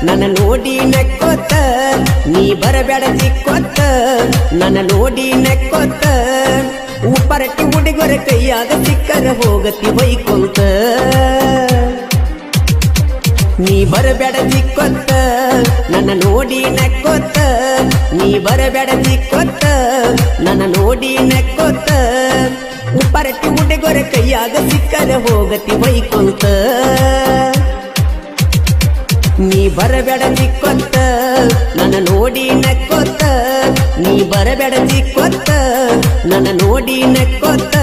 ನನ್ನ ನೋಡಿ ನಕ್ಕೋತ ನೀ ಬರಬೇಡ ಜಿಕ್ಕೋತ ನನ್ನ ನೋಡಿ ನಕ್ಕೋತ ಉಪ್ಪರಟ್ಟಿ ಹುಡುಗರ ಕೈಯಾಗ ಸಿಕ್ಕರ ಹೋಗತಿ ಬೈಕೊಂತ ನೀ ಬರಬೇಡ ಜಿಕ್ಕೋತ ನನ್ನ ನೋಡಿ ನಕ್ಕೋತ ನೀ ಬರಬೇಡ ಜಿಕ್ಕೋತ ನನ್ನ ನೋಡಿ ನಕ್ಕೋತ ಉಪ್ಪರಟ್ಟಿ ಹುಡುಗರ ಕೈಯಾಗ ಸಿಕ್ಕರ ಹೋಗತಿ ಬೈಕೊಂತ ನೀ ಬರಬೇಡ ಜಿಕ್ಕೋತ ನನ್ನ ನೋಡಿ ನಕ್ಕೋತ ನೀ ಬರಬೇಡ ಜಿಕ್ಕೋತ ನನ್ನ ನೋಡಿ ನಕ್ಕೋತ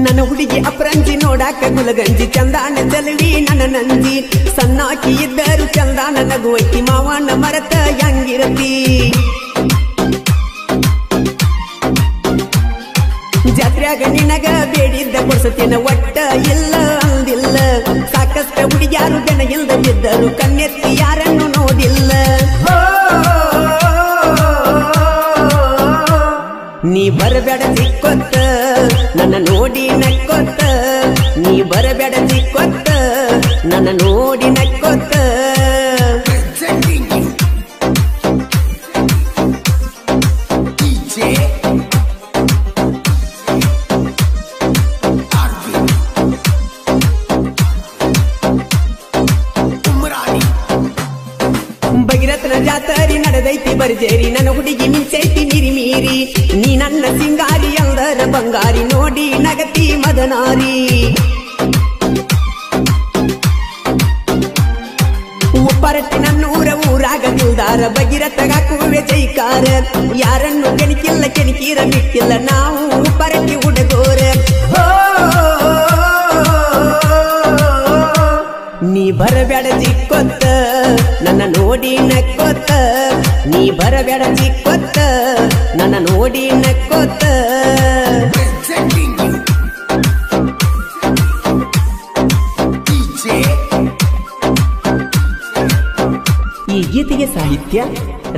ನನ್ನ ಹುಡುಗಿ ಅಪರಂಜಿ ನೋಡಾಕ ಗುಲಗಂಜಿ ಚಂದಾನ ಚಲವಿ ನನ್ನ ನಂಜಿ ಸಣ್ಣಾಕಿ ಇದ್ದರು ಚಂದಾನ ನಗುವೈತಿ ಮಾವನ ಮರತ ಹೆಂಗಿರತಿ ಜಾತ್ರ್ಯಾಗ ನಿನಗ ಬೇಡಿದ್ದ ಕೊಡ್ಸತೇನ ಒಟ್ಟ ಇಲ್ಲ ಅಂದಿಲ್ಲ ಸಾಕಷ್ಟ ಹುಡುಗ್ಯಾರು ಜನ ಇಲ್ದ ಬಿದ್ದರು ಕಣ್ಣೆತ್ತಿ ಯಾರನ್ನು ನೋಡಿಲ್ಲ ನೀ ಬರಬೇಡ ಜಿಕ್ಕೋತ ನನ್ನ ನೋಡಿ ನಕ್ಕೋತ ನೀ ಬರಬೇಡ ಜಿಕ್ಕೋತ ನನ್ನ ನೋಡಿ ನಕ್ಕೋತ ಭಗೀರಥನ ಜಾತರಿ ನಡೆದೈತಿ ಬರ್ಜೇರಿ ನನ್ನ ಹುಡುಗಿ ಮಿಂಚೈತಿ ಮೀರಿ ಮೀರಿ ನೀ ನನ್ನ ಸಿಂಗಾರಿ ಎಲ್ಲರ ಬಂಗಾರಿ ನೋಡಿ ನಗತಿ ಮದನಾರಿ ಉಪ್ಪರಟ್ಟಿ ನನ್ನೂರ ಊರಾಗ ನಿಲ್ದಾರ ಭಗೀರಥಗ ಕೂವೆ ಜೈಕಾರ ಯಾರನ್ನು ಕೆಣಕಿಲ್ಲ ಕೆಣಕೀರ ಬಿಟ್ಟಿಲ್ಲ ನಾವು ಉಪ್ಪರಟ್ಟಿ ಹುಡುಗೋರ ನೀ ಬರಬೇಡ ಜಿಕ್ಕೋತ ನನ್ನ ನೋಡಿ ನಕ್ಕೋತ ನೀ ಬರಬೇಡ ಜಿಕ್ಕೋತ ನನ್ನ ನೋಡಿ ನಕ್ಕೋತ ಈ ಗೀತೆಗೆ ಸಾಹಿತ್ಯ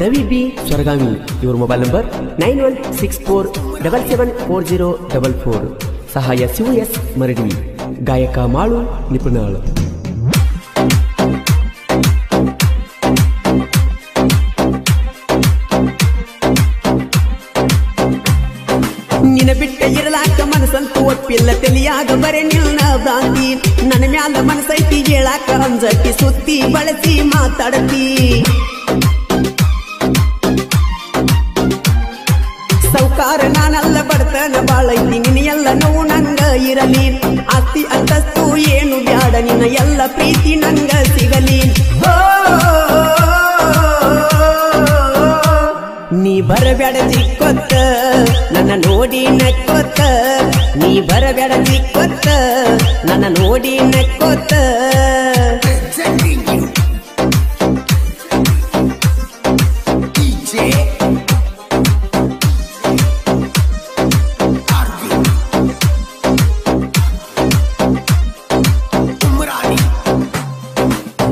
ರವಿ ಬಿ ಸ್ವರ್ಗಾಮಿ ಇವರ ಮೊಬೈಲ್ ನಂಬರ್ 9164774044 ಸಹಾಯ ಶಿವ ಎಸ್ ಮರಡಿ ಗಾಯಕ ಮಾಳು ನಿಪುಣಾಳು ನಿನ್ನ ಬಿಟ್ಟ ಇರಲಾಕ ಮನಸ್ಸಂತೂ ಒಪ್ಪಿಲ್ಲ ತಲಿಯಾಗ ಬರೆ ನಿಲ್ನ ಭ್ರಾಂತಿ ನನ್ನ ಮ್ಯಾಲ ಮನಸ್ಸೈತಿ ಹೇಳಾಕ ಅಂಜಟ್ಟಿ ಸುತ್ತಿ ಬಳಸಿ ಮಾತಾಡತಿ ಸೌಕಾರ ನಾನಲ್ಲ ಬಡತನ ಬಾಳೈತಿ ನಿನ್ನ ಎಲ್ಲ ನೋವು ನಂಗ ಇರಲಿ ಆಸ್ತಿ ಅಂತಸ್ತು ಏನು ಬ್ಯಾಡ ನಿನ್ನ ಎಲ್ಲ ಪ್ರೀತಿ ನಂಗ ಸಿಗಲಿ ನೀ ಬರಬೇಡ ಜಿಕ್ಕೋತ ನನ್ನ ನೋಡಿ ನಕ್ಕೋತ ನೀ ಬರಬೇಡ ಜಿಕ್ಕೋತ ನನ್ನ ನೋಡಿ ನಕ್ಕೋತ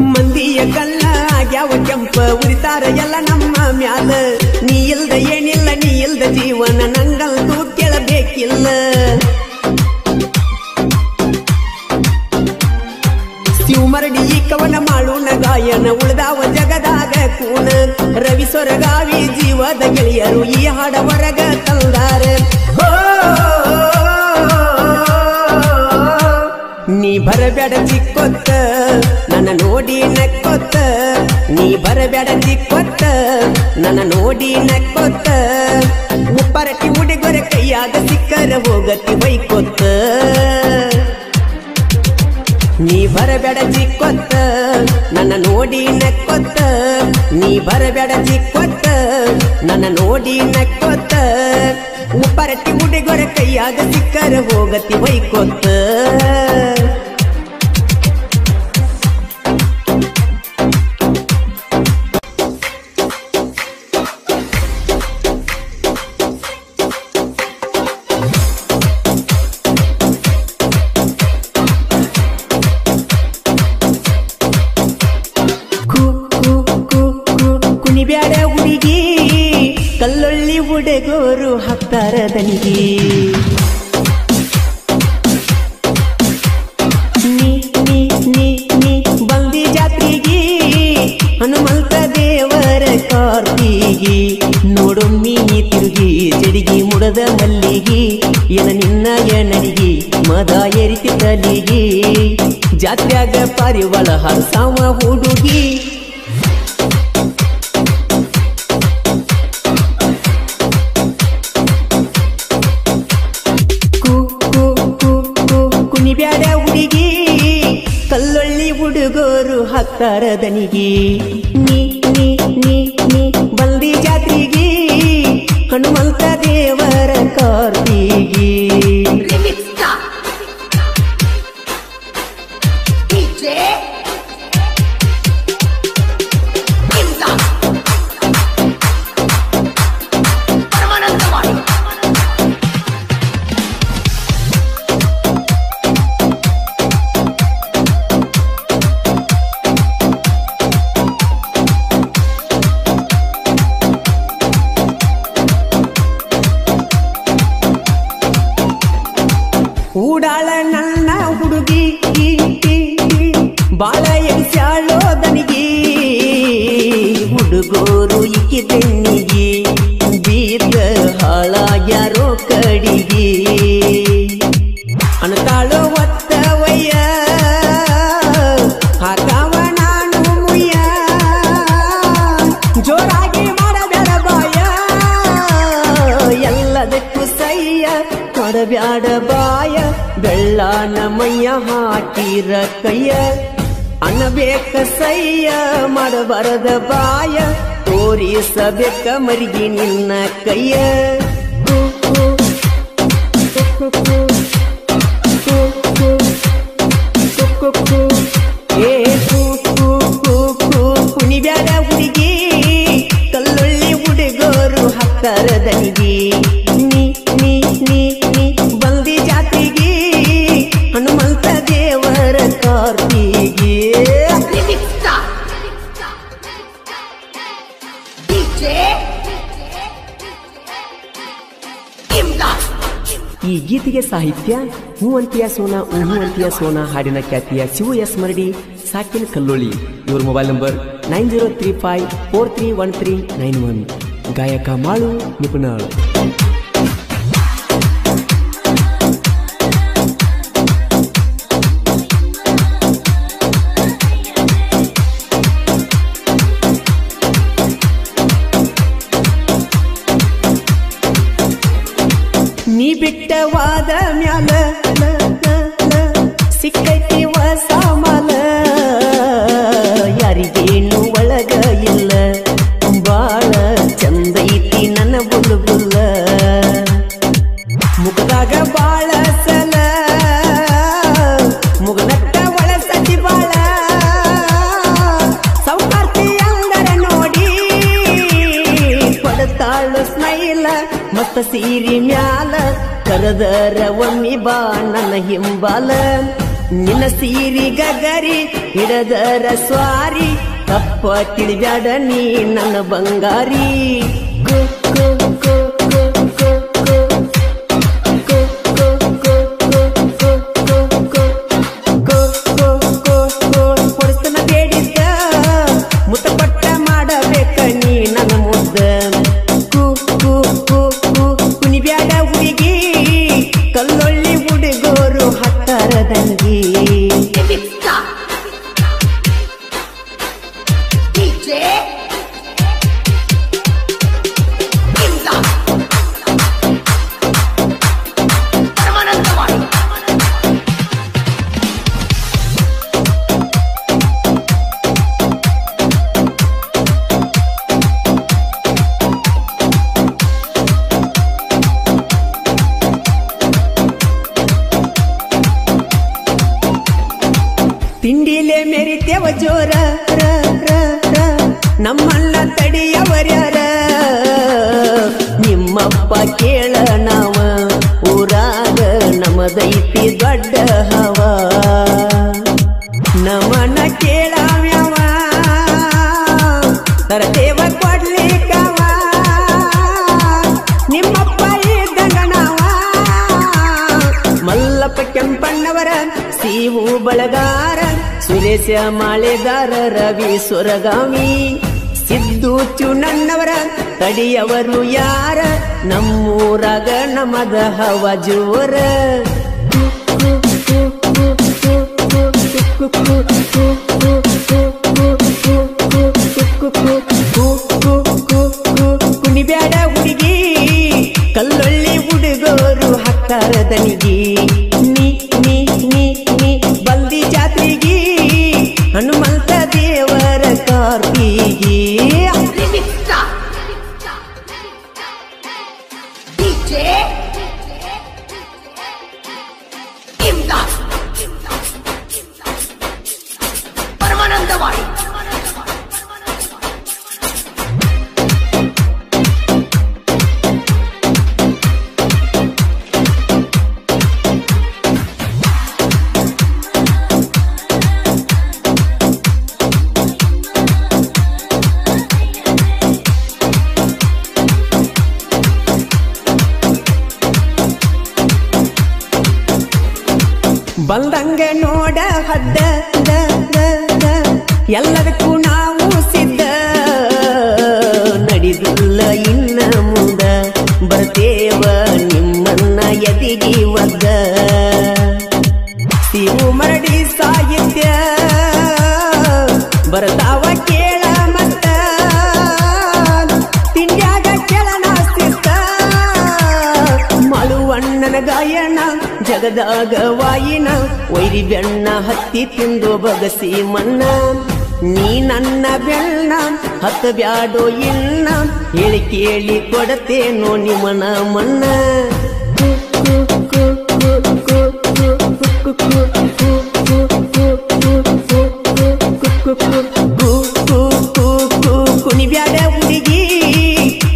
ಮಂದಿಯ ಕಲ್ಲ ಆಗ್ಯಾವ ಕೆಂಪ ಉರಿತಾರ ಎಲ್ಲ ನಮ್ಮ ಮ್ಯಾಲ ನೀ ಇಲ್ದ ಏನಿಲ್ಲ ನೀ ಇಲ್ದ ಜೀವನ ನಂಗಂತೂ ಕೇಳಬೇಕಿಲ್ಲ ಶಿವಮರಡಿ ಈ ಕವನ ಮಾಡೋಣ ಗಾಯನ ಉಳ್ದಾವ ಜಗದಾಗ ಕೂನ ರವಿ ಸ್ವರಗಾವಿ ಜೀವದ ಗೆಳೆಯರು ಈ ಹಾಡ ಹೊರಗ ತಂದಾರ ನೀ ಬರಬೇಡ ಜಿಕ್ಕೋತ ನನ್ನ ನೋಡಿ ನಕ್ಕೋತ ನೀ ಬರಬೇಡ ಜಿಕ್ಕೋತ ನನ್ನ ನೋಡಿ ನಕ್ಕೋತ ಉಪ್ಪರಟ್ಟಿ ಹುಡುಗರ ಕೈಯಾಗ ಸಿಕ್ಕರ ಹೋಗತಿ ಬೈಕೋತ ನೀ ಬರಬೇಡ ಜಿಕ್ಕೋತ ನನ್ನ ನೋಡಿ ನಕ್ಕೋತ ನೀ ಬರಬೇಡ ಜಿಕ್ಕೋತ ನನ್ನ ನೋಡಿ ನಕ್ಕೋತ ಉಪ್ಪರಟ್ಟಿ ಹುಡುಗರ ಕೈಯಾಗ ಸಿಕ್ಕರ ಹೋಗತಿ ಬೈಕೋತ ಹುಡುಗೋರು ಹಾಕ್ತಾರ ದನಿಗೆ ನೀ ಬಂದಿ ಜಾತ್ರೆಗೆ ಹನುಮಂತ ದೇವರ ಕಾರ್ತಿಗೆ ನೋಡೊಮ್ಮಿ ತಿರುಗಿ ಜಡಿಗೆ ಮುಡದ ಮಲ್ಲಿಗೆ ಎನ ನಿನ್ನ ಎಣನಿಗೆ ಮದ ಎರಿತಿ ತಲಿಗೆ ಜಾತ್ರ್ಯಾಗ ಪಾರಿವಾಳ ಹರಸಾವ ಹುಡುಗಿ ಕುಣಿಬ್ಯಾಡ ಹುಡುಗಿ ಕಲ್ಲೊಳ್ಳಿ ಹುಡುಗೋರು ಹಾಕ್ತಾರ ದನಿಗೆ ನೀ ಬಂದಿ ಜಾತ್ರೆಗೆ ಹನುಮಂತ ದೇವರ ಕಾರ್ತಿಗೆ ಊಡಾಳ ನನ್ನ ಹುಡುಗಿ ಬಾಳ ಎನ್ಸ್ಯಾಳೋ ದನಿಗೆ ಹುಡುಗೋರು ಇಕ್ಕಿ ತೆನ್ನಿಗೆ ಬೀದ ಹಾಳಾಗ್ಯಾರೋ ಕಡಿಗೆ ಅನತಾಳೋ ಒತ್ತವಯ್ಯ ಹಾಕಾವ ನಾನು ಮುಯ್ಯ ಜೋರಾಗಿ ಮಾಡಬೇಡ ಬಾಯ ಎಲ್ಲದಕ್ಕೂ ಸಯ್ಯ ಮಾಡಬ್ಯಾಡ ಬಾಯ ಬೆಳ್ಳಾನ ಮೈಯ ಹಾಕಿರ ಕೈಯ ಅನ್ನಬೇಕ ಸಯ್ಯ ಮಾಡಬಾರದ ಬಾಯ ತೋರಿಸಬೇಕ ಮರಿಗಿ ನಿನ್ನ ಕೈಯ ಕುಣಿಬ್ಯಾಡ ಹುಡುಗಿ ಕಲ್ಲೊಳ್ಳಿ ಹುಡುಗೋರು ಹಾಕ್ತಾರ ದನಿಗೆ ನೀ ಬಂದಿ ಜಾತಿಗೆ ಹನುಮಂತ ದೇವರ ಕಾರ್ತಿಗೆ ಈ ಗೀತೆಗೆ ಸಾಹಿತ್ಯ ಹೂ ಅಂತಿಯ ಸೋನಾ ಹೂ ಅಂತಿಯ ಸೋನಾ ಹಾಡಿನ ಖ್ಯಾತಿಯ ಶಿವ ಎಸ್ ಮರಡಿ ಸಾಕಿನ ಕಲ್ಲೋಳಿ ಇವ್ರ ಮೊಬೈಲ್ ನಂಬರ್ 9035431391 ಗಾಯಕ ಮಾಳು ನಿಪುಣಾಳು ನೀ ಬಿಟ್ಟವಾದ ಮ್ಯಾಲ ಸಿಕ್ಕೈತಿ ಹೊಸ ಮಾಲ ಯಾರಿಗೇನು ಒಳಗ ಇಲ್ಲ ಬಾಳ ಚಂದೈತಿ ನನ್ನ ಬುಲ್ಬುಲ್ಲ ಮುಖದಾಗ ಬಾಳ ಸಲ ಮುಗನಟ್ಟ ಒಳಸತಿ ಬಾಳ ಸೌಕಾರ್ತಿ ಅಂದರ ನೋಡಿ ಪಡತಾಳು ಸ್ಮೈಲ ಮತ್ತ ಸೀರಿ ಮ್ಯಾಲ ಕರದರ ಒಮ್ಮಿ ಬಾ ನನ್ನ ಹಿಂಬಾಲ ನಿನ್ನ ಸೀರಿ ಗಗರಿ ಹಿಡದರ ಸ್ವಾರಿ ತಪ್ಪ ತಿಳಿಬ್ಯಾಡ ನೀ ನನ್ನ ಬಂಗಾರಿ ಕೊಡಿಸ್ತನ ಬೇಡಿದ್ದ ಮುತ್ತಪಟ್ಟ ಮಾಡಬೇಕ ನೀ ನನ್ನ ಮುದ್ದ ಕುಣಿಬ್ಯಾಡ ಹುಡುಗಿ ಕಲ್ಲೊಳ್ಳಿ ಹುಡುಗೋರು ಹಾಕ್ತಾರ ದನಿಗೆ ತಿಂಡಿಲೆ ಮೆರಿತೇವ ಜೋರ ನಮ್ಮನ್ನ ತಡಿಯವರ್ಯಾರ ನಿಮ್ಮಪ್ಪ ಕೇಳ ನಾವ ಊರಾಗ ನಮದೈತಿ ದೊಡ್ಡ ಹವ ನಮನ ಕೇಳವ್ಯವ ತರದೇವ ಕೊಡ್ಲಿಕ್ಕವ ನೀವು ಬಳಗಾರ ಸುರೇಶ ಮಾಳೆದಾರ ರವಿ ಸೊರಗಾಮಿ ಸಿದ್ದು ಚುನಣ್ಣವರ ತಡಿಯವರು ಯಾರ ನಮ್ಮೂರಾಗ ನಮದ ಹವ ಜೋರ ಕುಣಿಬ್ಯಾಡ ಹುಡುಗಿ ಕಲ್ಲೊಳ್ಳಿ ಹುಡುಗೋರು ಹಾಕ್ತಾರ ದನಿಗಿ ನೀ ನೀ ನೀ ನೀ ಬಲ್ದಿ ಜಾತ್ರೆಗಿ ಹನುಮಂತ ದೇವರ ಕಾರ್ತಿಗಿ ಪರಮಾನಂದವಾಡಿ ಬಂದಂಗ ನೋಡ ಹದ್ದ ಎಲ್ಲದಕ್ಕೂ ನಾವು ಸಿದ್ಧ ನಡೆದುಲ್ಲ ಇನ್ನ ಮುಂದ ಬರ್ತೇವ ನಿಮ್ಮನ್ನ ಎದಿಗಿ ಒದ್ದ ಸಿವು ಮರಡಿ ಸಾಹಿತ್ಯ ಬರ್ತಾವ ಕೇಳ ಮತ್ತ ತಿಂಡ್ಯಾಗ ಕೆಳನ ಸಿಸ್ತ ಮಳುವಣ್ಣನ ಗಾಯನ ಜಗದಾಗ ವಾಯಿನ ವೈರಿ ಬೆಣ್ಣ ಹತ್ತಿ ತಿಂದು ಬಗಸಿ ಮನ್ನ ನೀ ನನ್ನ ಬೆಣ್ಣ ಹತ್ತ ಬ್ಯಾಡೋ ಇನ್ನ ಹೇಳಿ ಕೇಳಿ ಕೊಡತೇನೋ ನಿಮ್ಮನ ಮನ್ನ ಕುಣಿಬ್ಯಾಡ ಹುಡುಗಿ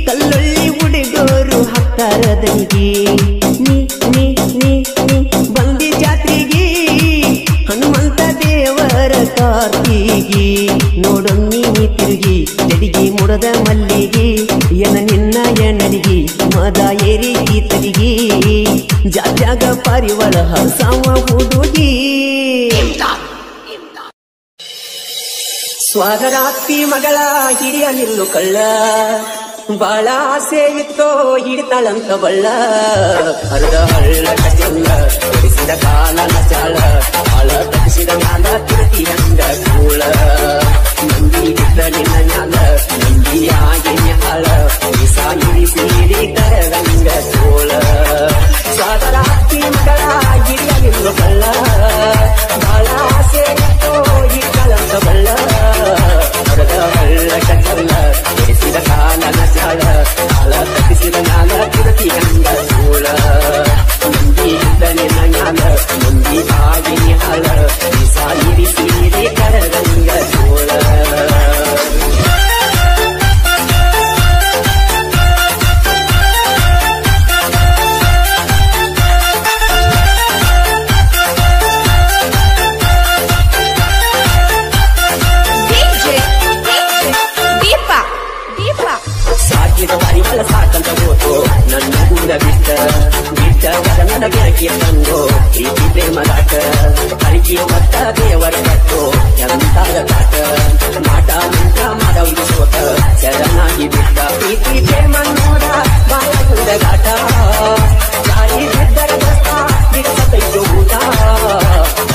ಕಲ್ಲೊಳ್ಳಿ ಹುಡುಗೋರು ಹಾಕ್ತಾರ ದನಿಗಿ ನೀ ನೀ ನೀ ನೀ ಬಂದಿ ಜಾತ್ರೆಗಿ ಹನುಮಂತ ದೇವರ ಕಾರ್ತಿಗಿ ನೋಡೊಮ್ಮಿ ತಿರುಗಿ ಜಡಿಗಿ ಮುಡದ ಮಲ್ಲಿಗಿ ಎನ ನಿನ್ನ ಎನಡಿಗಿ ಮದ ಏರಿಗಿ ತಲಿಗಿ ಜಾತ್ಯಾಗ ಪಾರಿವಳ ಹಸಾವ ಹುಡುಗಿ ಸ್ವಾಗರಾತ್ರಿ ಮಗಳ ಹಿರಿಯ ನಿಲ್ಲು ಕಳ್ಳ ಬಾಳ ಆಸೆ ಇತ್ತೋ ಹಿಡಿತಾಳಂತ ಬಳ್ಳ ಅರ್ಧ ಹಳ್ಳ ಕಚಲ್ಲ ಬಿಡಿಸಿದ ಕಾಲ ನಚಾಳ ಆಳ ತಪ್ಪಿಸಿದ ಜ್ಞಾನ ತಿರುತಿ ಅಂದ ಕೂಳ ನಂದಿ ಬಿದ್ದ ನಿನ್ನ ಜ್ಞಾನ ನಂದಿಯಾಗಿ ನ್ಯಾಳ ಸಾಯಿರಿ ಸೀರಿ ಕರಗಂಗ ಸೋಳ ಸ್ವಾಗರಾತ್ರಿ ಮಗಳ ಹಿರಿಯ ನಿಲ್ಲು ಕಳ್ಳ ಬಾಳ ಆಸೆ ಇತ್ತೋ ಹಿಡಿತಾಳಂತ ಬಳ್ಳ ಅರ್ಧ ಹಳ್ಳ ಕಚಲ್ಲ ಬಿಡಿಸಿದ ಕಾಲ ನಚಾಳ ಆಳ ತಪ್ಪಿಸಿದ ಜ್ಞಾನ ತಿರುತಿ ಅಂದ ಕೂಳ ನಂದಿ ಬಿದ್ದ ನಿನ್ನ ಜ್ಞಾನ ನಂದಿ ಆಗಿ ನ್ಯಾಳ ಸಾಯಿರಿ ಸೀರಿ ಕರಗಂಗ ಸೋಳ ಸಾಕಂತ ಹೋತು ನನ್ನ ಕೂಡ ಬಿಟ್ಟ ನನ್ನ ಬೆಳಕಿಯ ತಂದು ಪ್ರೀತಿ ಪ್ರೇಮದಾಟ ಅರಿಕೆಯ ಮತ್ತ ದೇವರ ಕಟ್ಟು ಎಂತಾದ ಕಾಟ ಮಾಟ ಮಂಟ ಮಾಡವ್ದು ಸೋತ ಶರಣಾಗಿ ಬಿಟ್ಟ ಪ್ರೀತಿ ಪ್ರೇಮ ನೋಡ ಬಾಳ ಕುಂದಗಾಟ ಗಾಳಿ ಬಿದ್ದರ ದಸ್ತ ಬಿಡಿಸತೈತು ಊಟ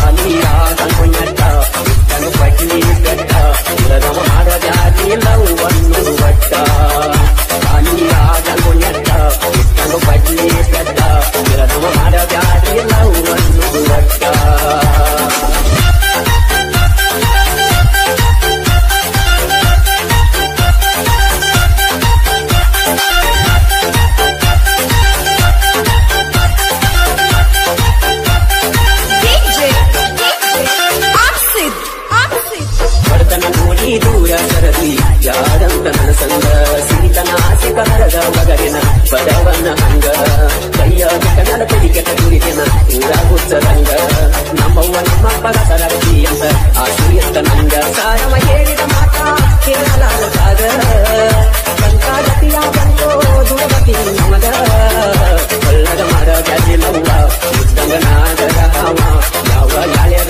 ಅನಿಯಾದ ಕುഞ്ഞಟ್ಟ ಬಿಟ್ಟನು ಪಟ್ಲಿ ಬೆಟ್ಟ ಇಲ್ಲದವ ಮಾಡೋ ಜಾತಿ ಲವ್ವನ್ನು ಒಟ್ಟ ಅನಿಯಾದ ಕುഞ്ഞಟ್ಟ ಬಿಟ್ಟನು ಪಟ್ಲಿ ಬೆಟ್ಟ ಇಲ್ಲದವ ಮಾಡೋ ಜಾತಿ ಲವ್ವನ್ನು ಒಟ್ಟ ದೂರ ಸರದಿ ಯಾರಂತ ನನ್ನ ಸಂಗ ಸಿರಿತನ ಆಸೆ ಕರದ ಮಗರಿನ ಬಡವನ ಹಂಗ ಕೈಯ ಕನ್ನಡ ಪಡಿಕೆಟ ಗುರಿಕೆನ ಊರ ಹುಚ್ಚರಂಗ ನಮ್ಮವ್ವ ನಮ್ಮ ಪದ ಸರದಿ ಅಂತ ಆಶೀರ್ತ ನಂಗ ಸಾರವ ಹೇಳಿದ ಮಾತ ಕೇಳಲಾಗದ ಸಂಕಾರತಿಯ ಬಂದೋ ದುರಗತಿ ನಮಗ ಒಳ್ಳದ ಮರ ಜಾತಿಲವ್ವ ಉದ್ದಂಗ ನಾಗರ ಹಾವ ಯಾವ ಗಾಳಿಯ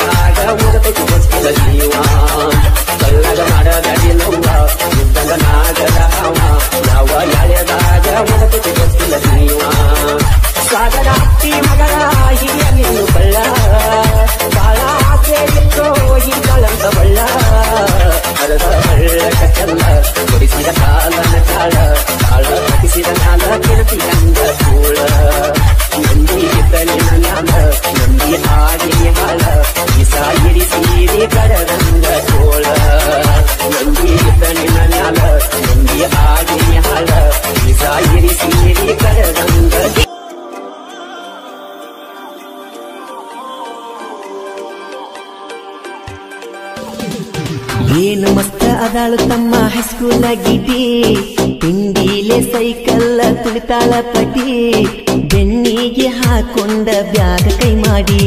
ಆಡಾಳು ತಮ್ಮ ಹೈಸ್ಕೂಲ್ ಗಿಡ್ಡಿ ತಿಂಡಿಲೆ ಸೈಕಲ್ ತುಳಿತಾಳ ಪಟಿ ಬೆನ್ನಿಗೆ ಹಾಕೊಂಡ ಬ್ಯಾಗ ಕೈ ಮಾಡಿ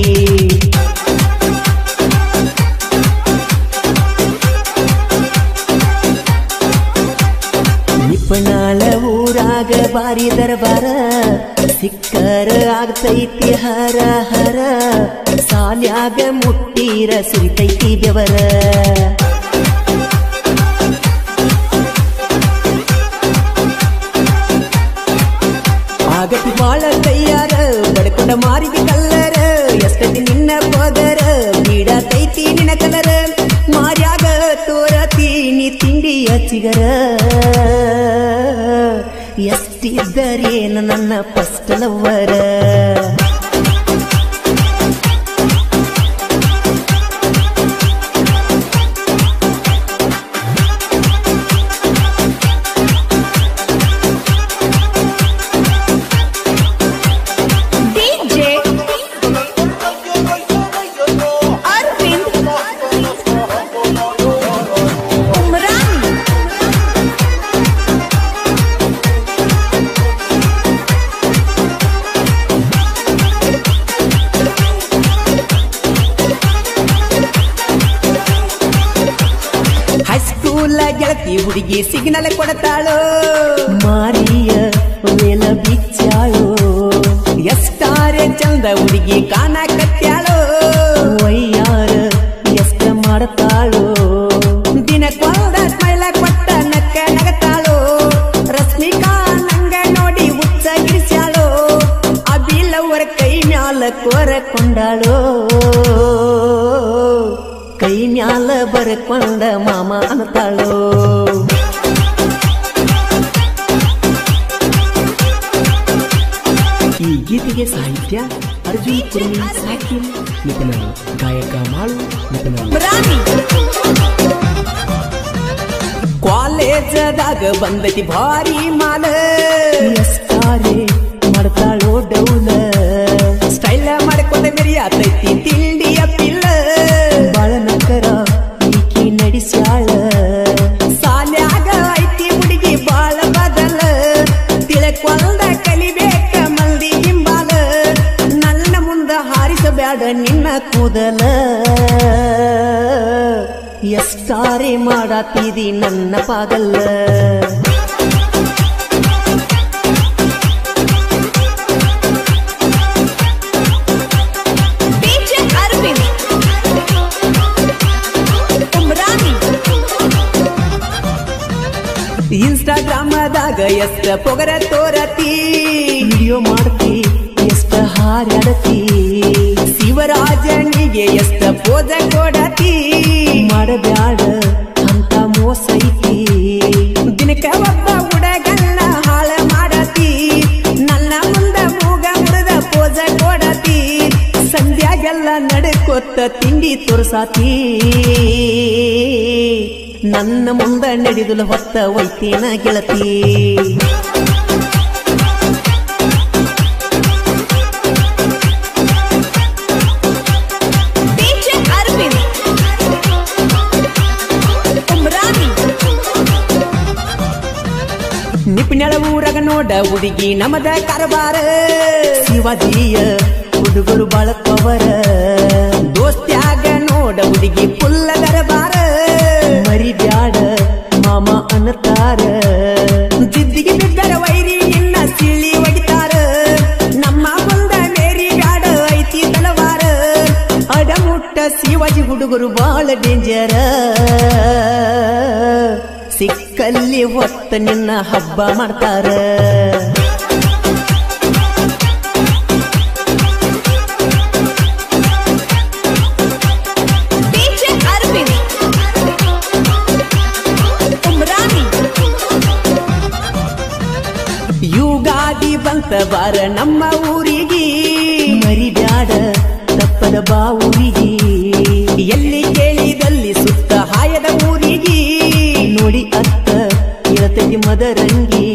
ನಿಪನಾಳ ಊರಾಗ ಬಾರಿ ದರಬಾರ ಸಿಕ್ಕರ ಆಗ್ತೈತಿ ಹರ ಹರ ಸಾಲ್ಯಾಗ ಮುಟ್ಟಿರ ಸುರಿತೈತಿ ಬೆವರ ಆಗತಿ ಬಾಳ ಕೈಯಾರ ಬಡ್ಕೊಂಡ ಮಾರಿಗೆ ಕಲ್ಲರ ಎಷ್ಟತಿ ನಿನ್ನ ಪದರ ಬೀಡತೈತಿ ನಿನ್ನ ಕಲರ ಮಾರ್ಯಾಗ ತೋರತೀನಿ ತಿಂಡಿಯ ಚಿಗರ ಎಷ್ಟಿದ್ದರೇನು ನನ್ನ ಫಸ್ಟ್ ಲವ್ವರ ಗೆಳತಿ ಹುಡುಗಿ ಸಿಗ್ನಲ್ ಕೊಡತಾಳೋ ಮಾರಿಯ ವೇಲ ಬಿಚ್ಚಾಳೋ ಎಷ್ಟಾರೆ ಚಂದ ಹುಡುಗಿ ಕಾಣ ಕಟ್ಟ್ಯಾಳೋ ವಯ್ಯಾರ ಎಷ್ಟ ಮಾಡ್ತಾಳೋ ದಿನಕ್ಕೊಂದ ಸ್ಮೈಲ ಕೊಟ್ಟ ನಕ್ಕ ನಗತಾಳೋ ರಶ್ಮಿಕಾ ನಂಗ ನೋಡಿ ಹುಚ್ಚ ಗಿರಿಸ್ಯಾಳೋ ಅಬಿಲವರ ಕೈ ಮ್ಯಾಲ ಕೋರಕೊಂಡಾಳೋ ಕೈ ಮ್ಯಾಲ ಬರಕೊಂಡ ಮಾಮ ಅನ್ನತಾಳೋ ಈ ಗೀತೆಗೆ ಸಾಹಿತ್ಯ ಅರ್ಜುನ್ ಕುರ್ಮಿ ಸಾಕಿನ್ ನಿಪುಣರು ಗಾಯಕ ಮಾಳು ನಿಪುಣರು ಕಾಲೇಜದಾಗ ಬಂದತಿ ಭಾರಿ ಮಾಲ ಎಷ್ಟಾರೆ ಮಾಡ್ತಾಳೋ ಡೌಲ ಸ್ಟೈಲ ಮಾಡ್ಕೊಂಡ ಮೆರಿಯಾತೈತಿ ತಿಂಡಿಯ ಪಿಲ್ಲ ಬಾಳ ನಕರ ಈಕಿ ನಡೆಸ್ಯಾಳ ಸಾಲ್ಯಾಗ ಐತಿ ಹುಡುಗಿ ಬಾಳ ಬದಲ ತಿಳಕೊಂಡ ಕಲಿಬೇಕ ಮಂದಿ ಹಿಂಬಾಲ ನನ್ನ ಮುಂದ ಹಾರಿಸಬೇಡ ನಿನ್ನ ಕೂದಲ ಎಷ್ಟಾರೆ ಮಾಡಾತಿದಿ ನನ್ನ ಪಾಗಲ್ಲ ಇನ್ಸ್ಟಾಗ್ರಾಮದಾಗ ಎಷ್ಟ ಪೊಗರ ತೋರತಿ ವಿಡಿಯೋ ಮಾಡ್ತಿ ಎಷ್ಟ ಹಾರಾಡತಿ ಶಿವರಾಜನಿಗೆ ಎಷ್ಟ ಪೋಜ ಕೊಡತಿ ಮಾಡಬ್ಯಾಡ ಅಂತ ಮೋಸ ಐತಿ ದಿನಕ್ಕ ಒಬ್ಬ ಹುಡುಗನ್ನ ಹಾಳ ಮಾಡತಿ ನನ್ನ ಮುಂದ ಮೂಗ ಮುರಿದ ಪೋಜ ಕೊಡತಿ ಸಂಧ್ಯಾಗೆಲ್ಲ ನಡ್ಕೊತ್ತ ತಿಂಡಿ ತೋರ್ಸಾತಿ ನನ್ನ ಮುಂದ ನಡೆದುಲ ಹೊತ್ತ ಒಯ್ತೇನ ಗೆಳತಿ ನಿಪುಣಳ ಊರಾಗ ನೋಡ ಹುಡುಗಿ ನಮದ ಕಾರಬಾರ ಶಿವಾಜಿಯ ಹುಡುಗರು ಬಾಳಕ್ಕವರ ದೋಸ್ತ್ಯಾಗ ನೋಡ ಹುಡುಗಿ ಪುಲ್ಲ ದರಬಾರ ಮರಿಬ್ಯಾಡ ಮಾಮ ಅನ್ನತಾರ ಜಿದ್ದಿಗೆ ಬಿದ್ದರ ವೈರಿ ನಿನ್ನ ಸಿಳಿ ಒಡಿತಾರ ನಮ್ಮ ಮುಂದ ಮೇರಿ ಬ್ಯಾಡ ಐತಿ ತಲವಾರ ಅಡಮುಟ್ಟ ಶಿವಾಜಿ ಹುಡುಗರು ಬಾಳ ಡೇಂಜರ ಸಿಕ್ಕಲ್ಲಿ ಹೊತ್ತ ನಿನ್ನ ಹಬ್ಬ ಮಾಡ್ತಾರ ಯುಗಾದಿ ಬಂತ ಬಾರ ನಮ್ಮ ಊರಿಗೆ ಮರಿಬ್ಯಾಡ ತಪ್ಪದ ಬಾ ಊರಿಗೆ ಎಲ್ಲಿ ಕೇಳಿದಲ್ಲಿ ಸುತ್ತ ಹಾಯದ ಊರಿಗೆ ನೋಡಿ ಅತ್ತ ಇಳತೈತಿ ಮದರಂಗಿ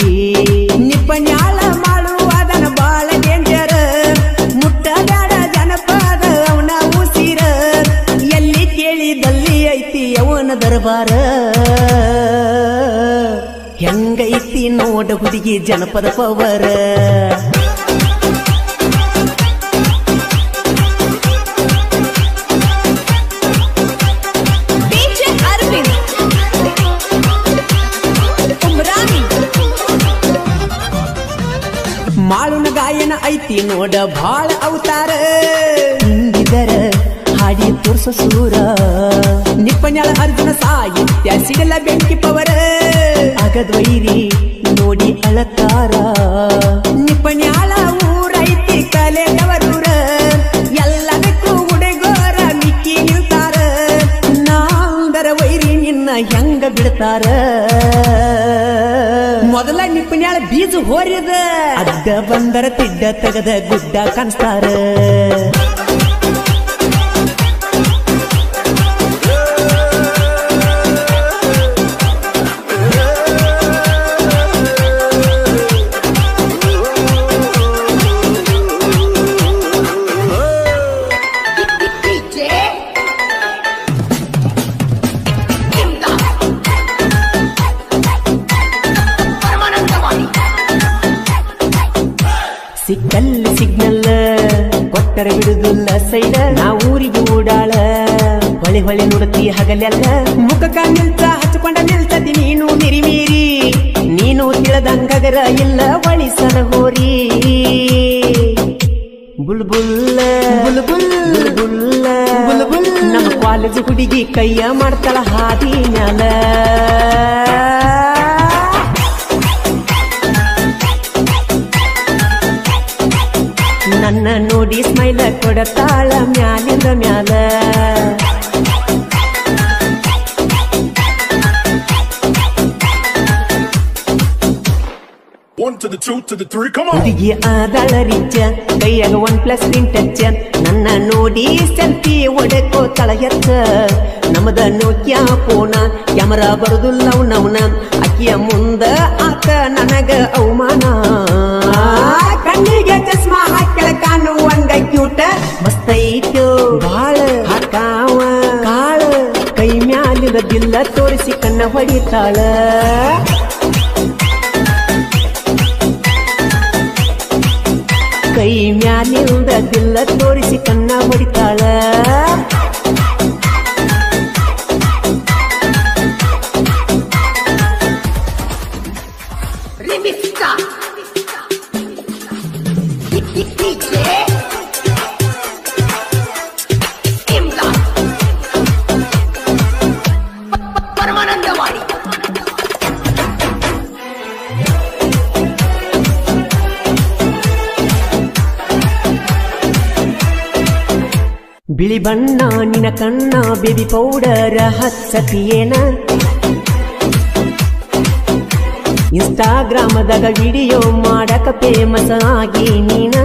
ನಿಪನ್ಯಾಳ ಮಾಡುವುದನ ಬಾಳ ಡೇಂಜರ ಮುಟ್ಟಬ್ಯಾಡ ಜನಪದ ಅವನ ಉಸಿರ ಎಲ್ಲಿ ಕೇಳಿದಲ್ಲಿ ಐತಿ ಅವನ ದರ್ಬಾರ ಹೆಂಗೈತಿ ನೋಡ ಹುಡುಗಿ ಜನಪದ ಪವರ ಮಾಳುನ ಗಾಯನ ಐತಿ ನೋಡ ಬಾಳ ಅವತಾರ ಹಿಂಗಿದರ ಹಾಡಿ ತೋರ್ಸೋ ಸೂರ ನಿಪ್ಪನ್ಯಾಳ ಅರ್ಜುನ ಸಾಹಿತ್ಯ ಸಿಗಲ ಬೆಂಕಿ ಪವರ ಅಗದ್ವೈರಿ ನೋಡಿ ಅಳತಾರ ನಿಪ್ಪನ್ಯಾಳ ಊರೈತಿ ಕಲೆದವರೂರ ಎಲ್ಲದಕ್ಕೂ ಉಡೆಗೋರ ಮಿಕ್ಕಿ ನಿಲ್ತಾರ ನಾಂದರ ವೈರಿ ನಿನ್ನ ಹೆಂಗ ಬಿಡ್ತಾರ ಮೊದಲ ನಿಪ್ಪನ್ಯಾಳ ಬೀಜ ಹೋರಿದ ಅಡ್ಡ ಬಂದರ ತಿಡ್ಡ ತೆಗದ ಗುಡ್ಡ ಕಾಣಿಸ್ತಾರ ಸಿಕ್ಕಲ್ಲಿ ಸಿಗ್ನಲ್ ಕೊಟ್ಟರೆ ಬಿಡುದಿಲ್ಲ ಸೈಡ ನಾ ಊರಿಗೆ ಓಡಾಳ ಹೊಳೆ ಹೊಳೆ ನುಡತಿ ಹಗಲೆಲ್ಲ ಮುಖಕ್ಕ ನಿಲ್ತ ಹಚ್ಕೊಂಡ ನಿಲ್ತದಿ ನೀನು ಮಿರಿಮೀರಿ ನೀನು ತಿಳದಂಗಗರ ಇಲ್ಲ ಒಳಿಸನ ಹೋರಿ ಬುಲ್ಬುಲ್ಲ ಬುಲ್ಬುಲ್ ಬುಲ್ಬುಲ್ಲ ಬುಲ್ಬುಲ್ ನಮ್ಮ ಕಾಲೇಜ್ ಹುಡುಗಿ ಕೈಯ ಮಾಡ್ತಾಳ ಹಾದಿ ಮ್ಯಾಲ ನನ್ನ ನೋಡಿ ಸ್ಮೈಲ ಕೊಡತಾಳ ಮ್ಯಾಲಿಂದ ಮ್ಯಾಲ ಹುಡುಗಿ ಆದಳ ರಿಚ್ಚ ಕೈಯಾಗ 1+3 ಟಚ್ ನನ್ನ ನೋಡಿ ಸೆಲ್ಫಿ ಒಡಕೋತಾಳ ಎತ್ತ ನಮದ ನೋಕ್ಯಾ ಫೋನ ಕ್ಯಾಮರಾ ಬರುದಿಲ್ಲ ನವನ ಅಕ್ಕಿಯ ಮುಂದ ಆತ ನನಗ ಅವಮಾನ ಕಣ್ಣಿಗೆ ಚಸ್ಮಾ ಹಾಕ್ಯಳ ಕಾಣುವಂಗ ಕ್ಯೂಟ ಮಸ್ತೈತು ಬಾಳ ಹಾಕಾವ ಕಾಳ ಕೈ ಮ್ಯಾಲಿರದಿಲ್ಲ ತೋರಿಸಿ ಕಣ್ಣ ಹೊಡಿತಾಳ ಕೈ ಮ್ಯಾಲಿರದಿಲ್ಲ ತೋರಿಸಿ ಕಣ್ಣ ಹೊಡಿತಾಳ ಬಿಳಿ ಬಣ್ಣ ನಿನ ಕಣ್ಣ ಬೇಬಿ ಪೌಡರ್ ಹಚ್ಚತಿಯೇನ ಇನ್ಸ್ಟಾಗ್ರಾಮದಾಗ ವಿಡಿಯೋ ಮಾಡಕ ಫೇಮಸ್ ಆಗಿ ನೀನ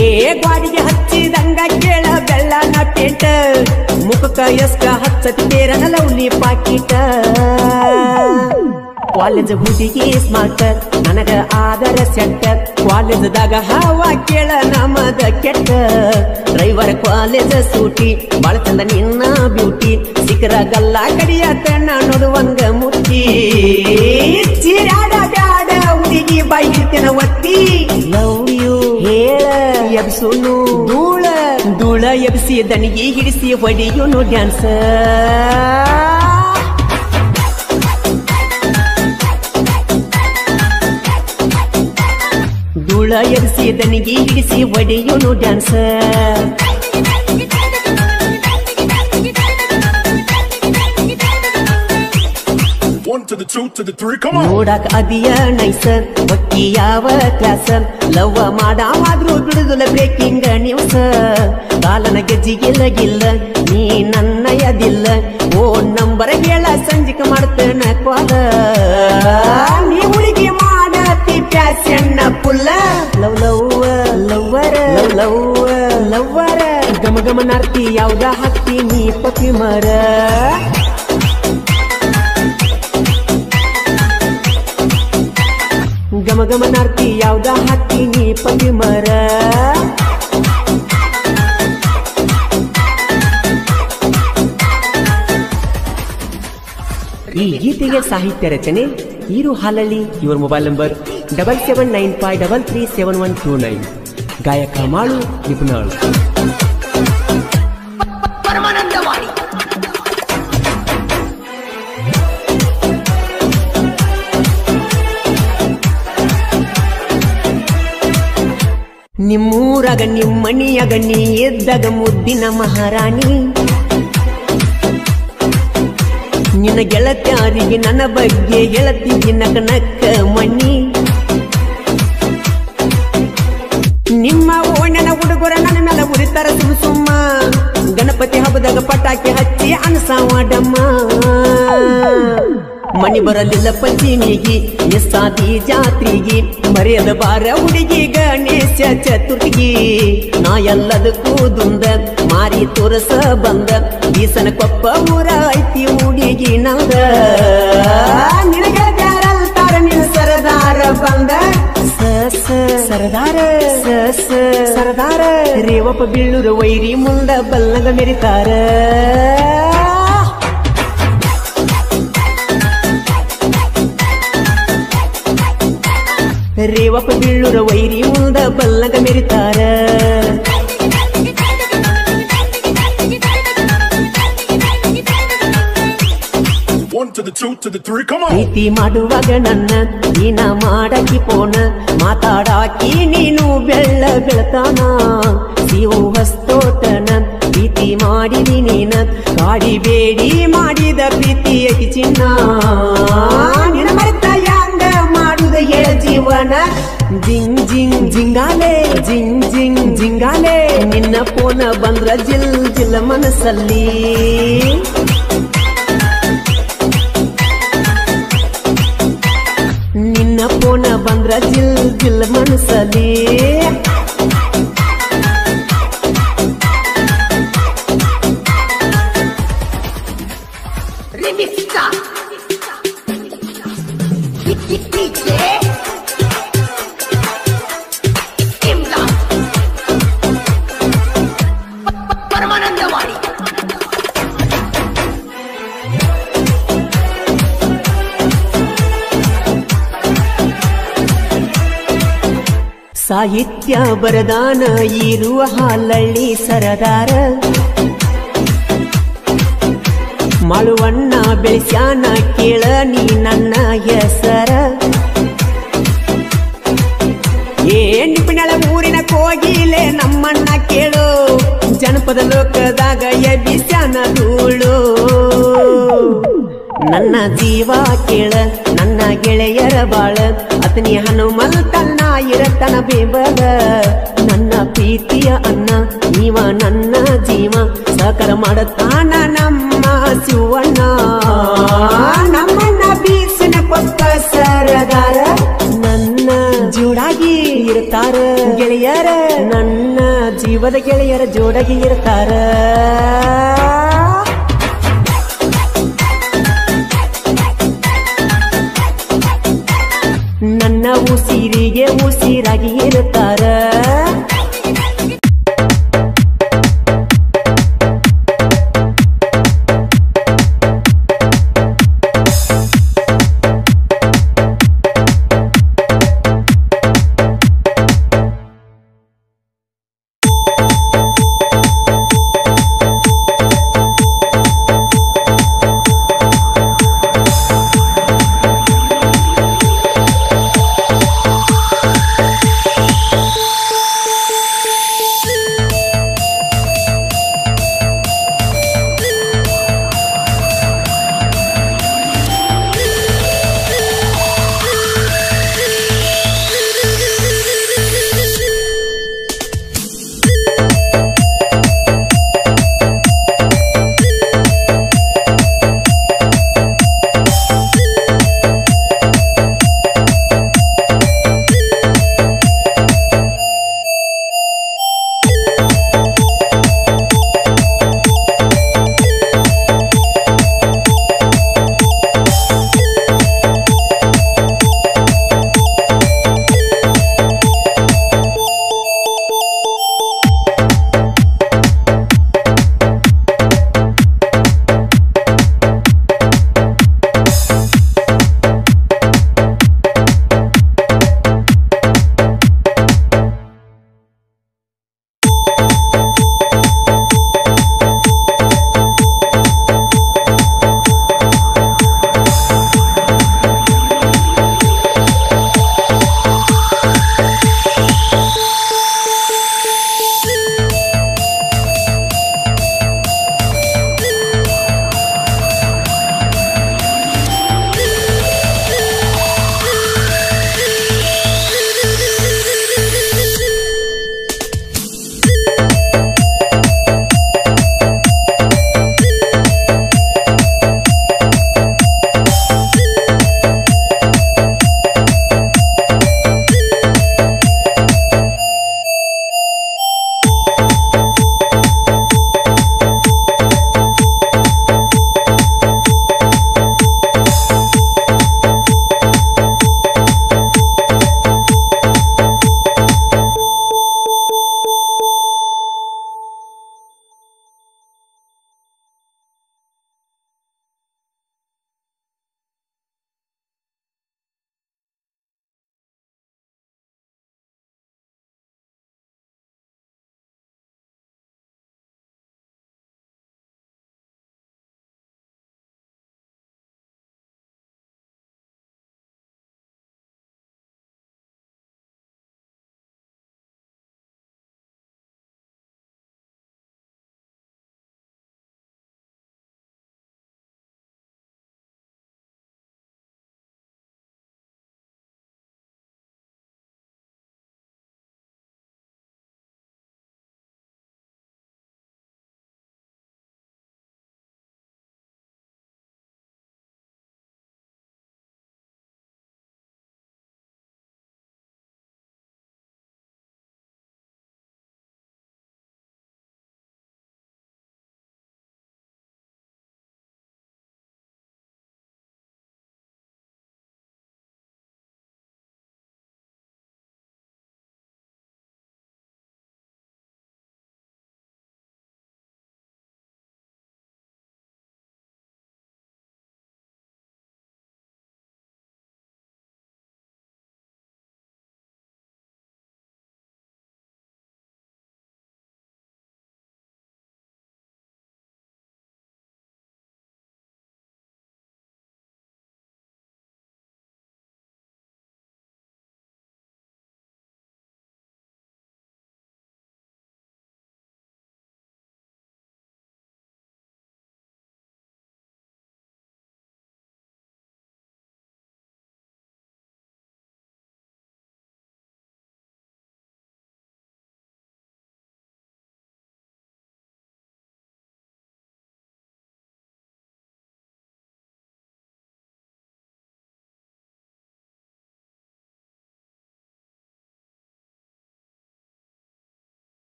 ಏ ಗಾಡಿಗೆ ಹಚ್ಚಿದಂಗ ಕೇಳ ಬೆಳ್ಳನ ಪೇಂಟ ಮುಖಕ್ಕ ಎಷ್ಟ ಹಚ್ಚತಿ ಬೇರನ ಲವ್ಲಿ ಪಾಕಿಟ ಕಾಲೇಜ್ ಹುಡುಗಿ ಸ್ಮಾರ್ಟ್ ನನಗ ಆದರ ಸೆಟ್ ಕಾಲೇಜದಾಗ ಹವಾ ಕೇಳ ನಮದ ಕೆಟ್ಟ ಡ್ರೈವರ್ ಕಾಲೇಜ್ ಸೂಟಿ ಬಾಳ ಚಂದ ನಿನ್ನ ಬ್ಯೂಟಿ ಸಿಕ್ಕರಾಗಲ್ಲ ಕಡಿಯಾತ ನೋಡುವಂಗ ಮುಟ್ಟಿ ಚಿರಾಡ ಬ್ಯಾಡ ಹುಡುಗಿ ಬಾಯಿರ್ತೇನ ಒತ್ತಿ ಲವ್ ಯು ಹೇಳ ಎಬ್ಸುನು ಧೂಳ ಧೂಳ ಎಬ್ಸಿ ದನಿಗೆ ಹಿಡಿಸಿ ಹೊಡಿಯುನು ಡ್ಯಾನ್ಸ್ ಧೂಳ ಎಬ್ಸಿ ದನಿಗೆ ಹಿಡಿಸಿ ಹೊಡಿಯುನು ಡ್ಯಾನ್ಸ್ ನೋಡಾಕ ಅದಿಯ ನೈಸ ಒಕ್ಕಿ ಯಾವ ಕ್ಲಾಸ ಲವ್ ಮಾಡಾವಾದ್ರೂ ಬಿಡುದಿಲ್ಲ ಬ್ರೇಕಿಂಗ್ ನ್ಯೂಸ್ ಕಾಲನ ಗೆಜ್ಜಿಗಿಲ್ಲ ಗಿಲ್ಲ ನೀ ನನ್ನ ಯದಿಲ್ಲ ಫೋನ್ ನಂಬರ್ ಹೇಳ ಸಂಜಿಕ ಮಾಡ್ತೇನ ಕ್ವಾಲ ನೀ ಹುಡುಗಿ ಮಾಡತಿ ಪ್ಯಾಸನ್ನ ಪುಲ್ಲ ಲವ್ ಲವ್ ಲವ್ವರ ಲವ್ ಲವ್ವರ ಗಮ ಗಮನಾರ್ತಿ ಯಾವ್ದ ಹಾಕ್ತಿ ನೀ ಪತಿ ಮರ ಗಮ ಗಮನಾರ್ತಿ ಯಾವ್ದ ಹಾಕ್ತಿ ನೀ ಪತಿ ಮರ ಈ ಗೀತೆಗೆ ಸಾಹಿತ್ಯ ರಚನೆ ಈರು ಹಾಲಳ್ಳಿ. ಇವರ ಮೊಬೈಲ್ ನಂಬರ್ 7795337129. ಗಾಯಕ ಮಾಳು ನಿಪುಣಾಳು. ನಿಮ್ಮೂರಾಗ ನಿಮ್ಮಣಿಯಾಗ ನೀ ಎದ್ದಾಗ ಮುದ್ದಿನ ಮಹಾರಾಣಿ, ನಿನ್ನ ಗೆಳತ್ಯಾರಿಗೆ ನನ್ನ ಬಗ್ಗೆ ಗೆಳತಿಗೆ ನಕ ನಕ್ಕ ಮಣ್ಣಿ. ನಿಮ್ಮ ಓಣ್ಯನ ಹುಡುಗರ ನನ್ನ ಮೇಲೆ ಉರಿತಾರ ಸುಮ್ಮ ಸುಮ್ಮ, ಗಣಪತಿ ಹಬ್ಬದಾಗ ಪಟಾಕಿ ಹಚ್ಚಿ ಅನಸಾವಾಡಮ್ಮ. ಮಣಿ ಬರಲಿಲ್ಲ ಪಂಚಮಿಗಿ ನಿಸ್ಸಾದಿ ಜಾತ್ರೆಗಿ, ಮರೆಯದ ಬಾರ ಹುಡುಗಿ ಗಣೇಶ ಚತುರ್ಥಿಗಿ. ನಾ ಎಲ್ಲದಕ್ಕೂ ದುಂದ ಮಾರಿ ತೋರಸ ಬಂದ, ಬೀಸನ ಕೊಪ್ಪ ಊರ ಐತಿ ಹುಡುಗಿ ನಂದ. ನಿನಗ ಯಾರಲ್ತಾರ ನಿನ್ನ ಸರದಾರ ಬಂದ, ಸರದಾರ ಸರದಾರ ರೇವಪ್ಪ ಬೀಳೂರ ವೈರಿ ಮುಂದ ಬಲ್ಲಗ ಮೆರಿತಾರ. ರೇವಪ್ಪ ಬೀಳೂರ ವೈರಿ ಮುಂದ ಬಲ್ಲಗ ಮೆರಿತಾರ. ಪ್ರೀತಿ ಮಾಡುವಾಗ ನನ್ನ ನೀನ ಮಾಡಾಕಿ ಪೋನ, ಮಾತಾಡಾಕಿ ನೀನು ಬೆಳ್ಳ ಬೆಳತಾನ. ಸಿವು ಹಸ್ತೋಟನ ಪ್ರೀತಿ ಮಾಡಿದಿ ನೀನ, ಕಾಡಿಬೇಡಿ ಮಾಡಿದ ಪ್ರೀತಿ ಅತಿ ಚಿನ್ನ. ನಿನ್ನ ಮರೆತ ಯಾಂಗ ಮಾಡುದ ಹೇಳ ಜೀವನ, ಜಿಂಗ್ ಜಿಂಗ್ ಜಿಂಗಾಲೆ ಜಿಂಗ್ ಜಿಂಗ್ ಜಿಂಗಾಲೆ. ನಿನ್ನ ಪೋನ ಬಂದ್ರ ಜಿಲ್ ಜಿಲ್ಲ ಮನಸ್ಸಲ್ಲಿ, ನಿನ್ನ ಪೋನ ಬಂದ್ರ ಜಿಲ್ ಜಿಲ್ ಮನಸ್ಸಲ್ಲಿ. ಸಾಹಿತ್ಯ ಬರದಾನ ಇರುವ ಹಾಲಳ್ಳಿ ಸರದಾರ, ಮಾಳುವಣ್ಣ ಬೆಳೆಸ್ಯಾನ ಕೇಳ ನೀ ನನ್ನ ಹೆಸರ. ಏ ನಿಪುಣಳ ಊರಿನ ಕೋಗಿಲೆ ನಮ್ಮಣ್ಣ ಕೇಳು, ಜನಪದ ಲೋಕದಾಗ ಎಬ್ಬಿಸ್ಯಾನ ಧೂಳು. ನನ್ನ ಜೀವ ಕೇಳ ನನ್ನ ಗೆಳೆಯರ ಬಾಳ, ಅತನಿ ಹನುಮಂತನ್ನ ಇರತನ ಬೇಬದ. ನನ್ನ ಪ್ರೀತಿಯ ಅನ್ನ ನೀವ ನನ್ನ ಜೀವ, ಸಹಕಾರ ಮಾಡತಾನ ನಮ್ಮ ಶಿವಣ್ಣ. ನಮ್ಮನ್ನ ಬೀಸಿನ ಕೊಪ್ಪ ಸರದಾರ, ನನ್ನ ಜೋಡಾಗಿ ಇರ್ತಾರ ಗೆಳೆಯರ, ನನ್ನ ಜೀವದ ಗೆಳೆಯರ ಜೋಡಾಗಿ ಇರ್ತಾರ. ನನ್ನ ಉಸಿರಿಗೆ ಉಸಿರಾಗಿ ಇರುತ್ತ